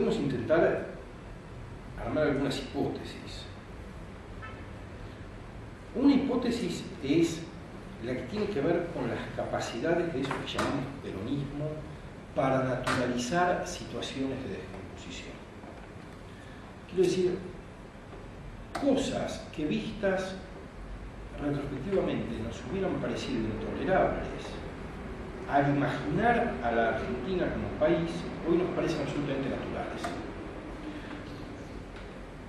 podemos intentar armar algunas hipótesis. Una hipótesis es la que tiene que ver con las capacidades de eso que llamamos peronismo para naturalizar situaciones de descomposición. Quiero decir, cosas que vistas retrospectivamente nos hubieran parecido intolerables, al imaginar a la Argentina como país, hoy nos parecen absolutamente naturales.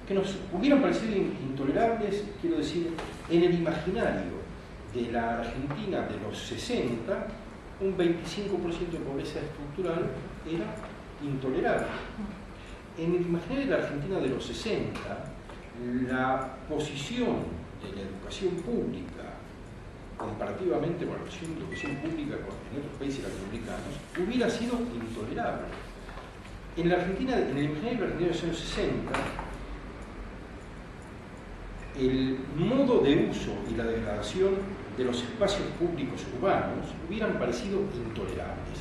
Que nos hubieran parecido intolerables, quiero decir, en el imaginario de la Argentina de los 60, un 25% de pobreza estructural era intolerable. En el imaginario de la Argentina de los 60, la posición de la educación pública, comparativamente con la educación pública en otros países latinoamericanos, hubiera sido intolerable. En la Argentina, en el imaginario de la Argentina de los años 60, el modo de uso y la degradación de los espacios públicos urbanos hubieran parecido intolerables.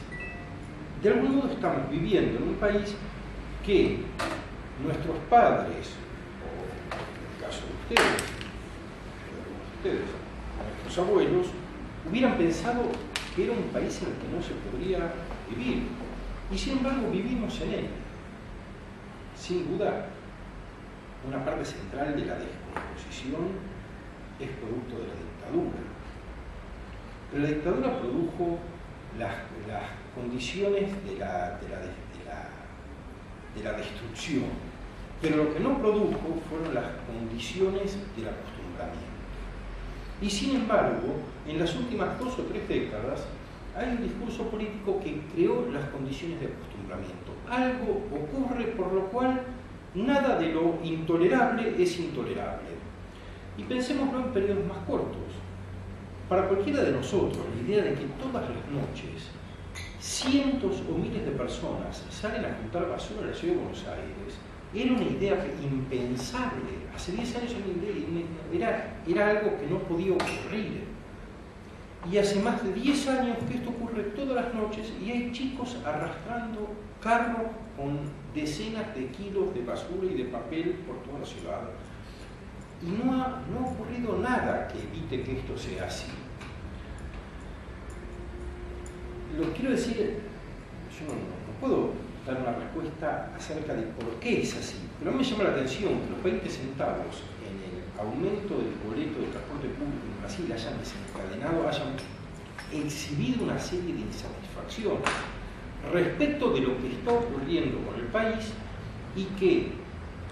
De algún modo estamos viviendo en un país que nuestros padres, o en el caso de ustedes, nuestros abuelos, hubieran pensado que era un país en el que no se podría vivir. Y sin embargo vivimos en él, sin duda. Una parte central de la descomposición es producto de la dictadura. Pero la dictadura produjo las condiciones de la destrucción. Pero lo que no produjo fueron las condiciones del acostumbramiento. Y sin embargo, en las últimas 2 o 3 décadas, hay un discurso político que creó las condiciones de acostumbramiento. Algo ocurre por lo cual nada de lo intolerable es intolerable. Y pensémoslo en periodos más cortos. Para cualquiera de nosotros, la idea de que todas las noches cientos o miles de personas salen a juntar basura en la ciudad de Buenos Aires era una idea impensable. Hace 10 años era algo que no podía ocurrir. Y hace más de 10 años que esto ocurre todas las noches y hay chicos arrastrando carros con decenas de kilos de basura y de papel por toda la ciudad. Y no ha ocurrido nada que evite que esto sea así. Lo que quiero decir, yo no puedo dar una respuesta acerca de por qué es así, pero a mí me llama la atención que los 20 centavos en el aumento del boleto de transporte público en Brasil hayan desencadenado, hayan exhibido una serie de insatisfacciones respecto de lo que está ocurriendo con el país y que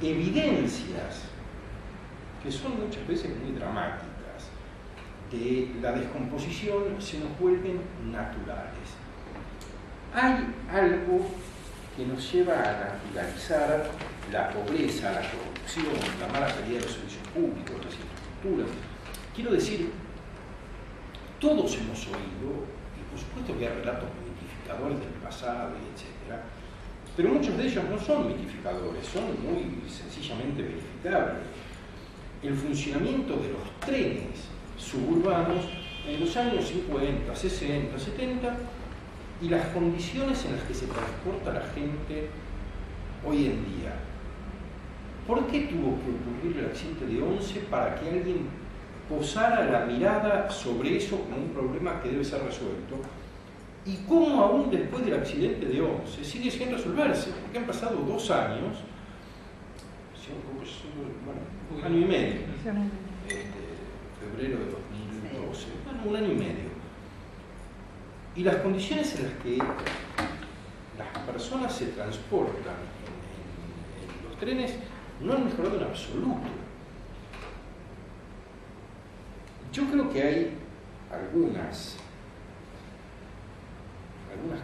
evidencias que son muchas veces muy dramáticas de la descomposición se nos vuelven naturales. Hay algo que nos lleva a naturalizar la pobreza, la corrupción, la mala calidad de los servicios públicos, las infraestructuras. Quiero decir, todos hemos oído, y por supuesto que hay relatos mitificadores del pasado, etc., pero muchos de ellos no son mitificadores, son muy sencillamente verificables. El funcionamiento de los trenes suburbanos en los años 50, 60, 70 y las condiciones en las que se transporta la gente hoy en día. ¿Por qué tuvo que ocurrir el accidente de Once para que alguien posara la mirada sobre eso como un problema que debe ser resuelto? Y cómo aún después del accidente de Once sigue sin resolverse, porque han pasado 2 años, bueno, 1 año y medio, febrero de 2012, bueno, 1 año y medio. Y las condiciones en las que las personas se transportan en los trenes no han mejorado en absoluto. Yo creo que hay algunas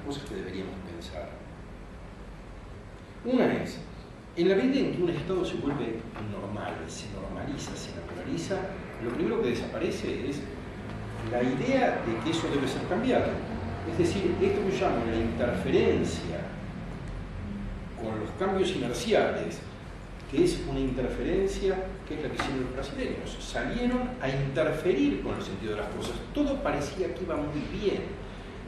cosas que deberíamos pensar. Una es, en la medida en que un Estado se vuelve normal, se normaliza, se naturaliza, lo primero que desaparece es la idea de que eso debe ser cambiado. Es decir, esto que yo llamo la interferencia con los cambios inerciales, que es una interferencia que es la que hicieron los brasileños. Salieron a interferir con el sentido de las cosas. Todo parecía que iba muy bien.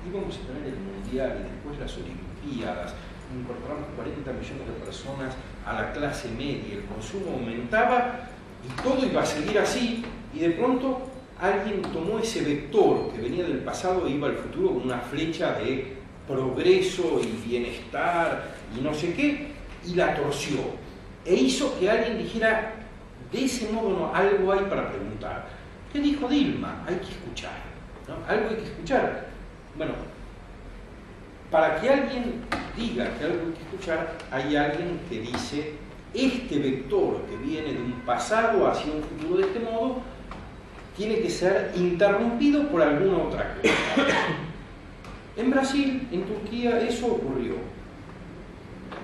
Íbamos a tener el Mundial y después las Olimpiadas, incorporamos 40 millones de personas a la clase media, el consumo aumentaba y todo iba a seguir así, y de pronto alguien tomó ese vector que venía del pasado e iba al futuro con una flecha de progreso y bienestar y no sé qué, y la torció, e hizo que alguien dijera, de ese modo no, algo hay para preguntar. ¿Qué dijo Dilma? Hay que escuchar, ¿no? Algo hay que escuchar. Bueno, para que alguien diga que algo hay que escuchar, hay alguien que dice, este vector que viene de un pasado hacia un futuro de este modo, tiene que ser interrumpido por alguna otra cosa. En Brasil, en Turquía, eso ocurrió.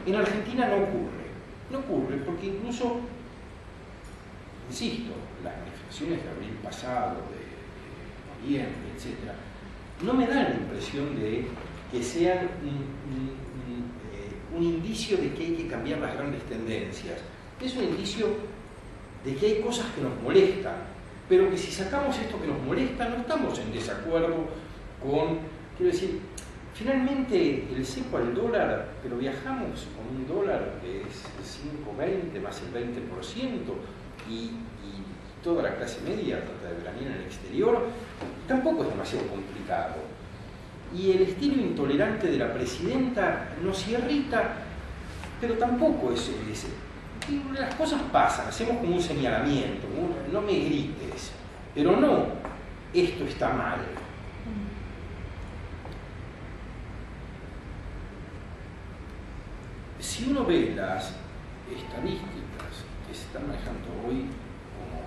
En Argentina no ocurre. No ocurre porque incluso, insisto, las manifestaciones de abril pasado, de noviembre, etc., no me dan la impresión de que sean un indicio de que hay que cambiar las grandes tendencias. Es un indicio de que hay cosas que nos molestan, pero que si sacamos esto que nos molesta, no estamos en desacuerdo con, quiero decir, finalmente el cepo al dólar, pero viajamos con un dólar que es 5,20 más el 20%, y toda la clase media trata de veranear en el exterior, tampoco es demasiado complicado. Y el estilo intolerante de la presidenta nos irrita, pero tampoco es las cosas pasan, hacemos como un señalamiento, no me grites, pero no, esto está mal. Si uno ve las estadísticas que se están manejando hoy, como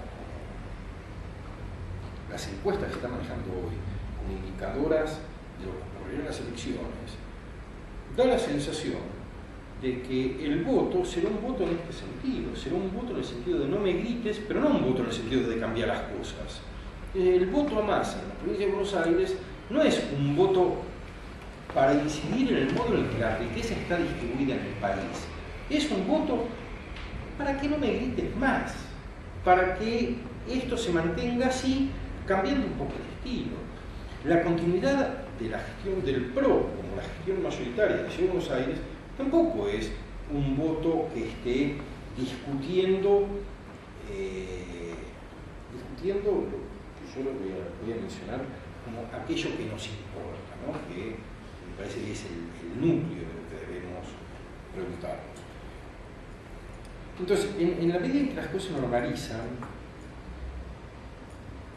las encuestas que se están manejando hoy, como indicadoras de lo que ocurrirá en las elecciones, da la sensación de que el voto será un voto en este sentido, será un voto en el sentido de no me grites, pero no un voto en el sentido de cambiar las cosas. El voto a masa en la provincia de Buenos Aires no es un voto para incidir en el modo en el que la riqueza está distribuida en el país. Es un voto para que no me grites más, para que esto se mantenga así, cambiando un poco el estilo. La continuidad de la gestión del PRO, como la gestión mayoritaria de la Ciudad de Buenos Aires, tampoco es un voto que esté discutiendo lo que yo voy a mencionar como aquello que nos importa, ¿no? Que me parece que es el núcleo de lo que debemos preguntarnos. Entonces, en la medida en que las cosas se normalizan,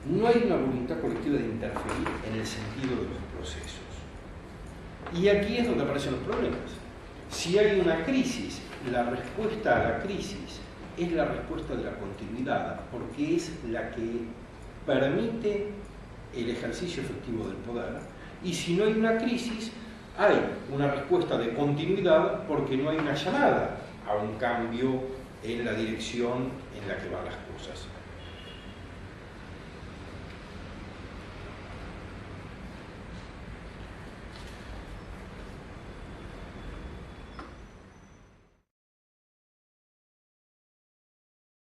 no hay una voluntad colectiva de interferir en el sentido de los procesos. Y aquí es donde aparecen los problemas. Si hay una crisis, la respuesta a la crisis es la respuesta de la continuidad, porque es la que permite el ejercicio efectivo del poder. Y si no hay una crisis, hay una respuesta de continuidad porque no hay una llamada a un cambio en la dirección en la que van las cosas.